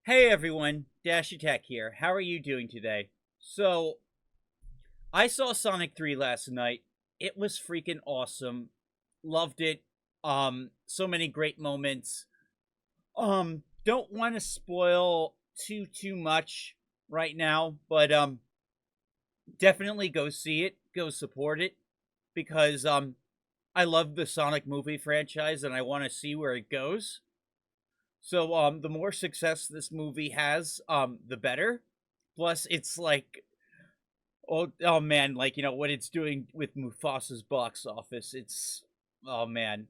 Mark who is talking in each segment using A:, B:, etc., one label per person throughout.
A: Hey everyone, Dash Attack here. How are you doing today? So, I saw Sonic 3 last night. It was freaking awesome. Loved it. So many great moments. Don't want to spoil too much right now, but definitely go see it, go support it because I love the Sonic movie franchise and I want to see where it goes. So the more success this movie has, the better. Plus, it's like oh man, like what it's doing with Mufasa's box office. It's oh man,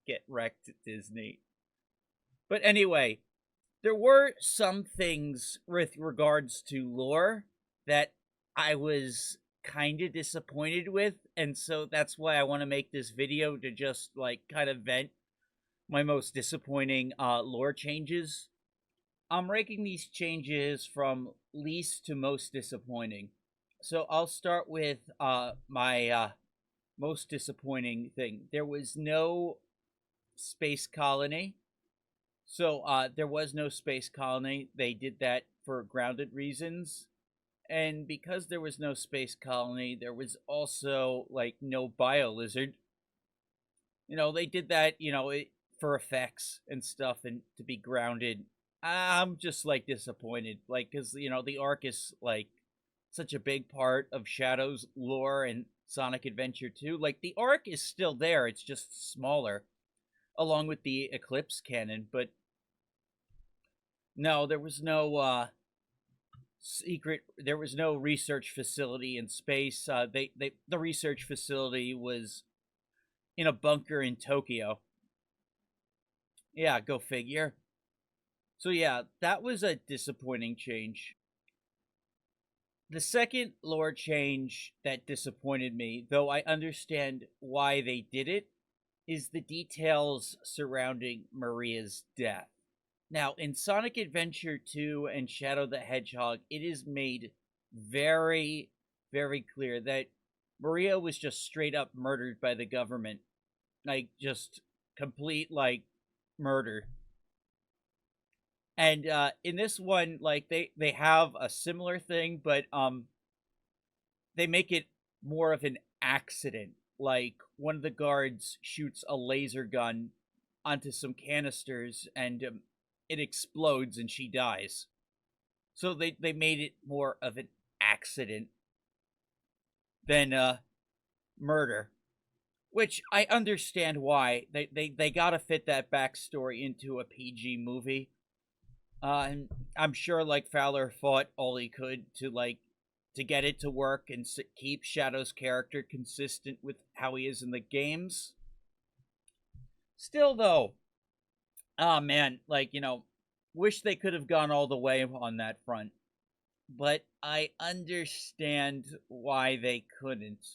A: get wrecked at Disney. But anyway, there were some things with regards to lore that I was kind of disappointed with, and so that's why I want to make this video to just like kind of vent my most disappointing lore changes. I'm ranking these changes from least to most disappointing. So I'll start with my most disappointing thing. There was no space colony. So there was no space colony. They did that for grounded reasons. And because there was no space colony, there was also like no bio lizard. They did that, for effects and stuff and to be grounded. I'm just like disappointed, like, because the arc is like such a big part of Shadow's lore and Sonic Adventure 2. Like the arc is still there, it's just smaller, along with the Eclipse canon. But no, there was no secret. There was no research facility in space. The research facility was in a bunker in Tokyo. Yeah, go figure. So yeah, that was a disappointing change. The second lore change that disappointed me, though I understand why they did it, is the details surrounding Maria's death. Now, in Sonic Adventure 2 and Shadow the Hedgehog, it is made very, very clear that Maria was just straight up murdered by the government. Like, just complete, like, murder. And in this one, like they have a similar thing, but they make it more of an accident. Like one of the guards shoots a laser gun onto some canisters, and it explodes, and she dies. So they made it more of an accident than murder, which I understand why they gotta fit that backstory into a PG movie. And I'm sure like Fowler fought all he could to get it to work and keep Shadow's character consistent with how he is in the games. Still though, oh man, like wish they could have gone all the way on that front. But I understand why they couldn't.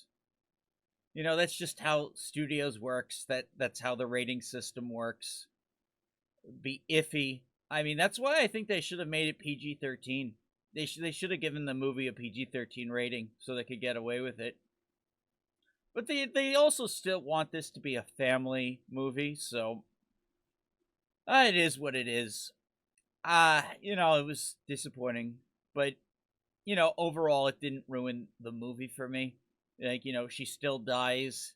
A: That's just how studios works. That's how the rating system works. Be iffy. I mean, that's why I think they should have made it PG-13. They should have given the movie a PG-13 rating so they could get away with it. But they also still want this to be a family movie, so it is what it is. It was disappointing, but overall it didn't ruin the movie for me. Like, she still dies.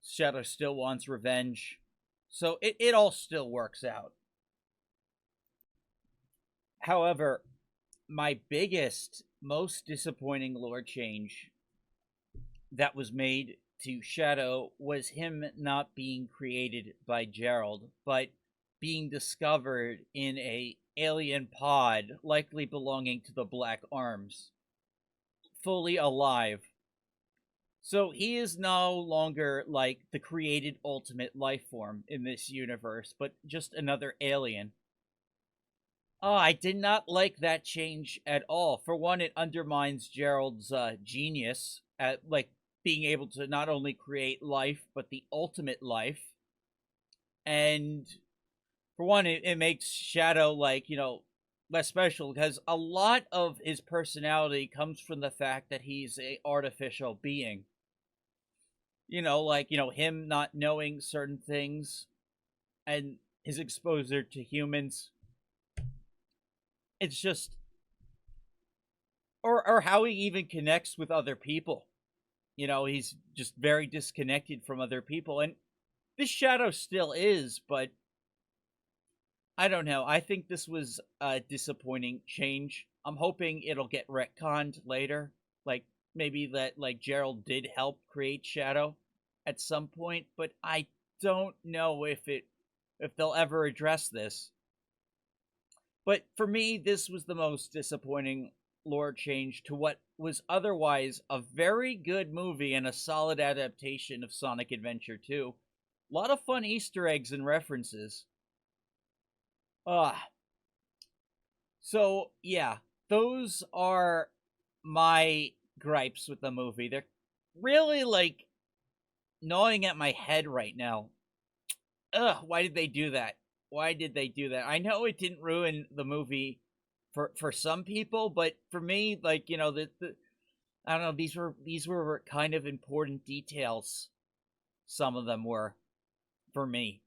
A: Shadow still wants revenge. So it all still works out. However, my biggest, most disappointing lore change that was made to Shadow was him not being created by Gerald, but being discovered in a alien pod, likely belonging to the Black Arms, fully alive. So he is no longer like the created ultimate life form in this universe, but just another alien. Oh, I did not like that change at all. For one, it undermines Gerald's genius at like being able to not only create life but the ultimate life. And for one, it makes Shadow like less special because a lot of his personality comes from the fact that he's a artificial being. Like him not knowing certain things, and his exposure to humans. It's just, or how he even connects with other people. You know, he's just very disconnected from other people. And this Shadow still is, but I don't know. I think this was a disappointing change. I'm hoping it'll get retconned later. Like, maybe that, like, Gerald did help create Shadow at some point, but I don't know if they'll ever address this. But for me, this was the most disappointing lore change to what was otherwise a very good movie and a solid adaptation of Sonic Adventure 2. A lot of fun Easter eggs and references. Ah, so yeah, those are my gripes with the movie. They're really like gnawing at my head right now. Ugh, why did they do that? Why did they do that? I know it didn't ruin the movie for some people, but for me, like, you know, the I don't know, these were kind of important details. Some of them were for me.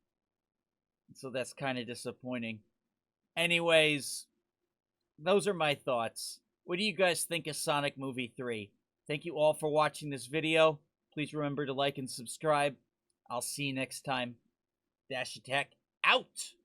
A: So that's kind of disappointing. Anyways, those are my thoughts. What do you guys think of Sonic Movie 3? Thank you all for watching this video. Please remember to like and subscribe. I'll see you next time. Dash Attack out!